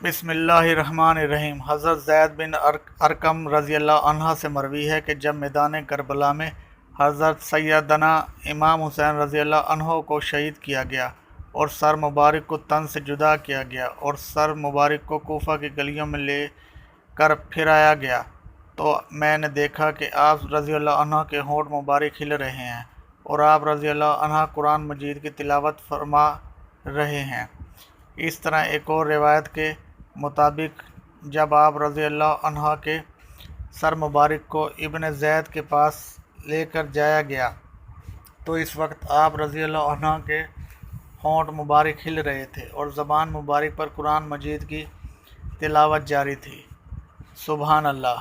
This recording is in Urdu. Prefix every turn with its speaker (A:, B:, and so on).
A: بسم اللہ الرحمن الرحیم۔ حضرت زید بن ارقم رضی اللہ عنہ سے مروی ہے کہ جب میدان کربلا میں حضرت سیدنا امام حسین رضی اللہ عنہ کو شہید کیا گیا اور سر مبارک کو تن سے جدا کیا گیا اور سر مبارک کو کوفہ کی گلیوں میں لے کر پھرایا گیا تو میں نے دیکھا کہ آپ رضی اللہ عنہ کے ہونٹ مبارک ہل رہے ہیں اور آپ رضی اللہ عنہ قرآن مجید کی تلاوت فرما رہے ہیں۔ اس طرح ایک اور روایت کے مطابق جب آپ رضی اللہ عنہ کے سر مبارک کو ابن زید کے پاس لے کر جایا گیا تو اس وقت آپ رضی اللہ عنہ کے ہونٹ مبارک ہل رہے تھے اور زبان مبارک پر قرآن مجید کی تلاوت جاری تھی۔ سبحان اللہ۔